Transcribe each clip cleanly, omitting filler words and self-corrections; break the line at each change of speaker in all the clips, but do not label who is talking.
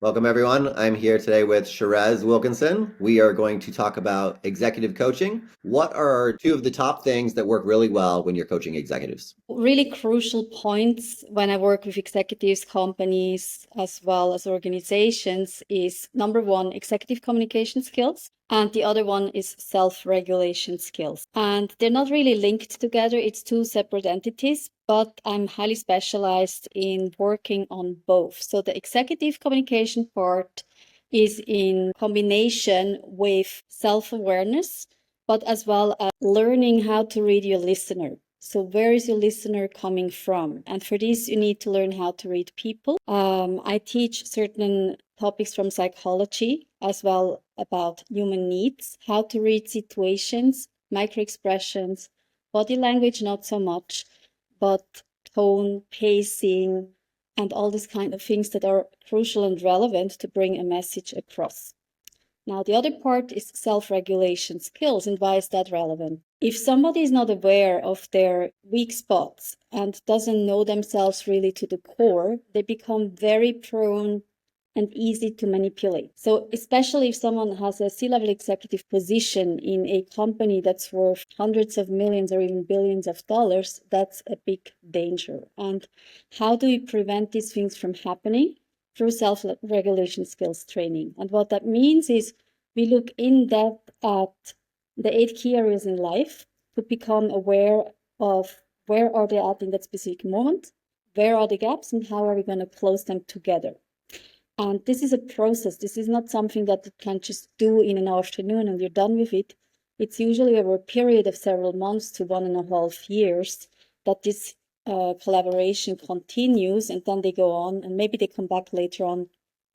Welcome, everyone. I'm here today with Sharesz Wilkinson. We are going to talk about executive coaching. What are two of the top things that work really well when you're coaching executives?
Really crucial points when I work with executives, companies, as well as organizations is number one, executive communication skills. And the other one is self-regulation skills. And they're not really linked together. It's two separate entities, but I'm highly specialized in working on both. So the executive communication part is in combination with self-awareness, but as well as learning how to read your listener. So where is your listener coming from? And for this, you need to learn how to read people. I teach certain topics from psychology as well about human needs, how to read situations, micro expressions, body language, not so much, but tone, pacing, and all these kind of things that are crucial and relevant to bring a message across. Now, the other part is self-regulation skills. And why is that relevant? If somebody is not aware of their weak spots and doesn't know themselves really to the core, they become very prone and easy to manipulate. So especially if someone has a C-level executive position in a company that's worth hundreds of millions or even billions of dollars, that's a big danger. And how do we prevent these things from happening? Through self-regulation skills training. And what that means is we look in depth at the 8 key areas in life to become aware of where are they at in that specific moment, where are the gaps, and how are we going to close them together. And this is a process. This is not something that you can just do in an afternoon and you're done with it. It's usually over a period of several months to 1.5 years that this collaboration continues, and then they go on and maybe they come back later on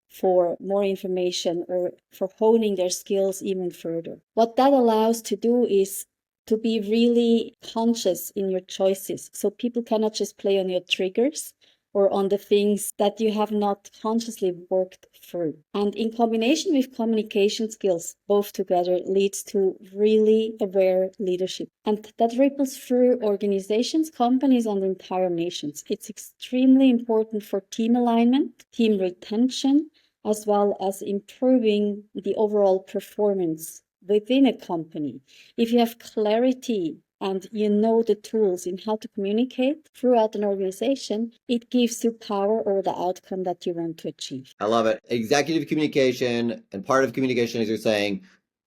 for more information or for honing their skills even further. What that allows to do is to be really conscious in your choices. So people cannot just play on your triggers or on the things that you have not consciously worked through. And in combination with communication skills, both together leads to really aware leadership. And that ripples through organizations, companies, and entire nations. It's extremely important for team alignment, team retention, as well as improving the overall performance within a company. If you have clarity and you know the tools in how to communicate throughout an organization, it gives you power over the outcome that you want to achieve.
I love it. Executive communication, and part of communication, as you're saying,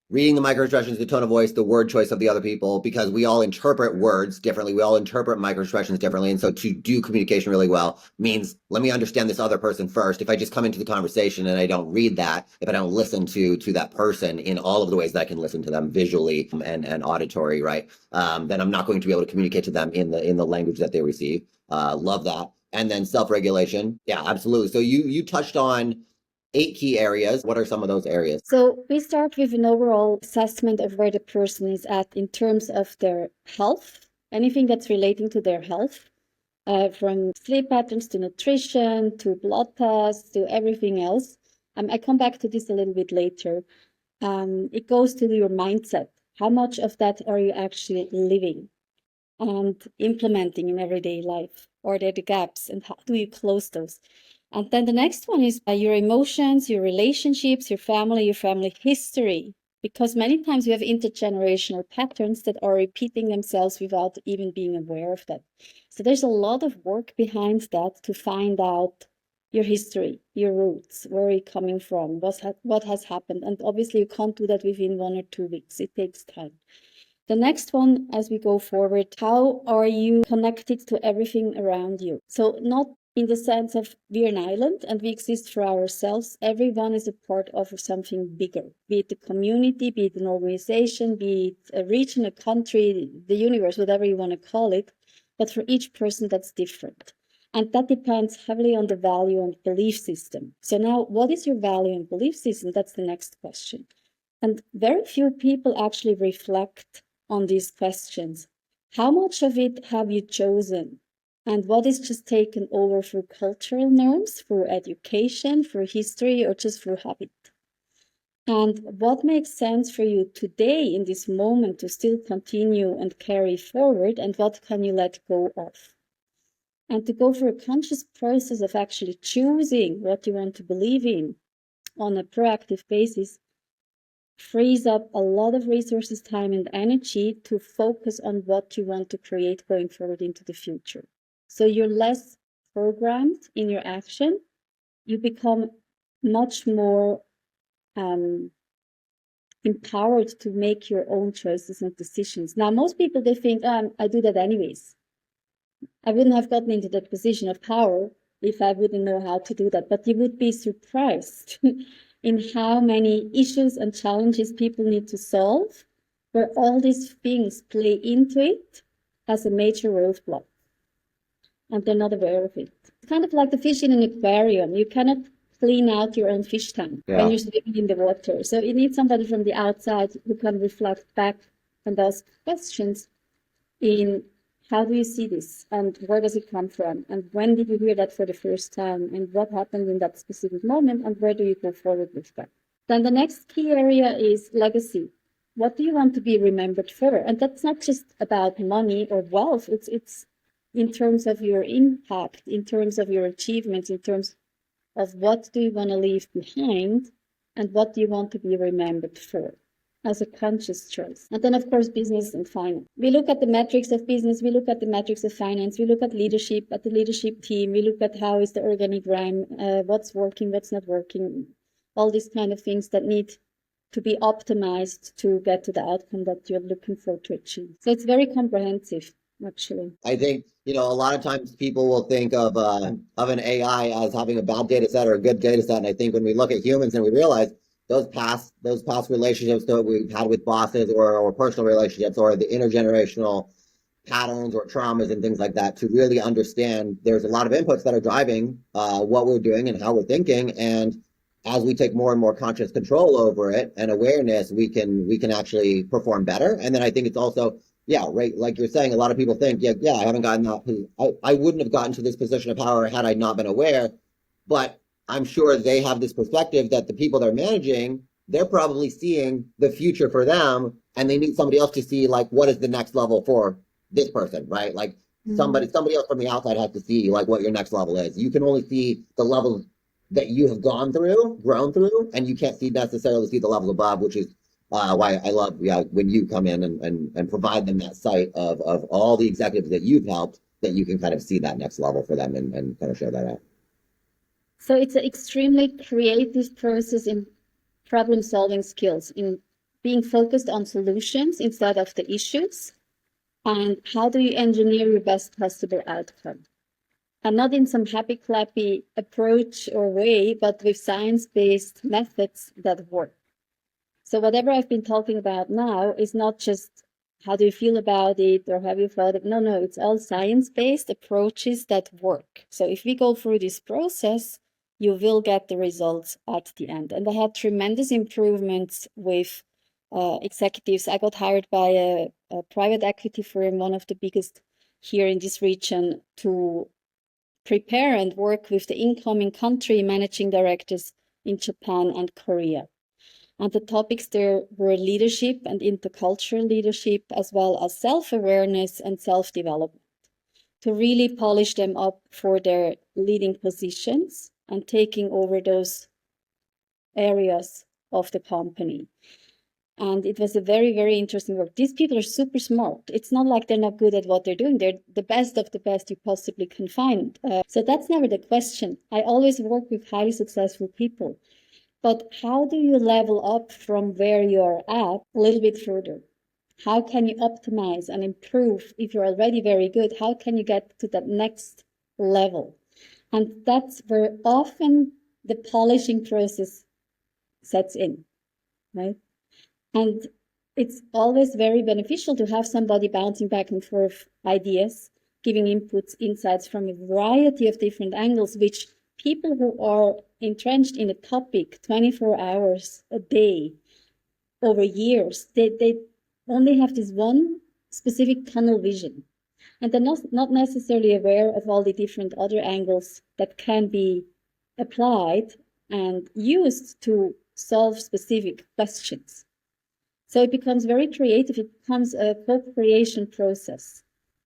reading the microexpressions, the tone of voice, the word choice of the other people, because we all interpret words differently. We all interpret microexpressions differently. And so to do communication really well means let me understand this other person first. If I just come into the conversation and I don't read that, if I don't listen to that person in all of the ways that I can listen to them visually and auditory, right? Then I'm not going to be able to communicate to them in the language that they receive. Love that. And then self-regulation. Yeah, absolutely. So you touched on 8 key areas. What are some of those areas?
So we start with an overall assessment of where the person is at in terms of their health, anything that's relating to their health, from sleep patterns to nutrition to blood tests to everything else. I come back to this a little bit later. It goes to your mindset. How much of that are you actually living and implementing in everyday life? Or are there the gaps, and how do you close those? And then the next one is your emotions, your relationships, your family history. Because many times you have intergenerational patterns that are repeating themselves without even being aware of that. So there's a lot of work behind that to find out your history, your roots, where are you coming from, what has happened. And obviously you can't do that within 1 or 2 weeks. It takes time. The next one, as we go forward, how are you connected to everything around you? So not in the sense of we're an island and we exist for ourselves. Everyone is a part of something bigger, be it the community, be it an organization, be it a region, a country, the universe, whatever you want to call it. But for each person, that's different. And that depends heavily on the value and belief system. So now, what is your value and belief system? That's the next question. And very few people actually reflect on these questions. How much of it have you chosen? And what is just taken over through cultural norms, through education, through history, or just through habit? And what makes sense for you today in this moment to still continue and carry forward, and what can you let go of? And to go through a conscious process of actually choosing what you want to believe in on a proactive basis frees up a lot of resources, time, and energy to focus on what you want to create going forward into the future. So you're less programmed in your action. You become much more empowered to make your own choices and decisions. Now, most people, they think, I do that anyways. I wouldn't have gotten into that position of power if I wouldn't know how to do that. But you would be surprised in how many issues and challenges people need to solve, where all these things play into it as a major roadblock. And they're not aware of it. It's kind of like the fish in an aquarium. You cannot clean out your own fish tank when you're swimming in the water. So you need somebody from the outside who can reflect back and ask questions in how do you see this and where does it come from and when did you hear that for the first time and what happened in that specific moment and where do you go forward with that. Then the next key area is legacy. What do you want to be remembered for? And that's not just about money or wealth. It's in terms of your impact, in terms of your achievements, in terms of what do you want to leave behind and what do you want to be remembered for as a conscious choice. And then, of course, business and finance. We look at the metrics of business, we look at the metrics of finance, we look at leadership, at the leadership team, we look at how is the organigram, what's working, what's not working, all these kind of things that need to be optimized to get to the outcome that you're looking for to achieve. So it's very comprehensive, actually.
I think, a lot of times people will think of an AI as having a bad data set or a good data set. And I think when we look at humans and we realize those past relationships that we've had with bosses or personal relationships or the intergenerational patterns or traumas and things like that, to really understand there's a lot of inputs that are driving what we're doing and how we're thinking. And as we take more and more conscious control over it and awareness, we can actually perform better. And then I think it's also, right, like you're saying, a lot of people think, I haven't gotten that. I wouldn't have gotten to this position of power had I not been aware. But I'm sure they have this perspective that the people they're managing, they're probably seeing the future for them, and they need somebody else to see, like, what is the next level for this person, right? Like somebody else from the outside has to see like what your next level is. You can only see the levels that you have grown through, and you can't necessarily see the level above, which is why I love when you come in and provide them that sight of all the executives that you've helped, that you can kind of see that next level for them and kind of show that out.
So it's an extremely creative process in problem-solving skills, in being focused on solutions instead of the issues, and how do you engineer your best possible outcome. And not in some happy-clappy approach or way, but with science-based methods that work. So whatever I've been talking about now is not just how do you feel about it or have you thought it? No, it's all science-based approaches that work. So if we go through this process, you will get the results at the end. And I had tremendous improvements with executives. I got hired by a private equity firm, one of the biggest here in this region, to prepare and work with the incoming country managing directors in Japan and Korea. And the topics there were leadership and intercultural leadership, as well as self-awareness and self-development, to really polish them up for their leading positions and taking over those areas of the company. And it was a very, very interesting work. These people are super smart. It's not like they're not good at what they're doing. They're the best of the best you possibly can find. So that's never the question. I always work with highly successful people. But how do you level up from where you're at a little bit further? How can you optimize and improve if you're already very good? How can you get to that next level? And that's where often the polishing process sets in, right? And it's always very beneficial to have somebody bouncing back and forth ideas, giving inputs, insights from a variety of different angles, which people who are entrenched in a topic 24 hours a day over years, they only have this one specific tunnel vision. And they're not necessarily aware of all the different other angles that can be applied and used to solve specific questions. So it becomes very creative. It becomes a co-creation process.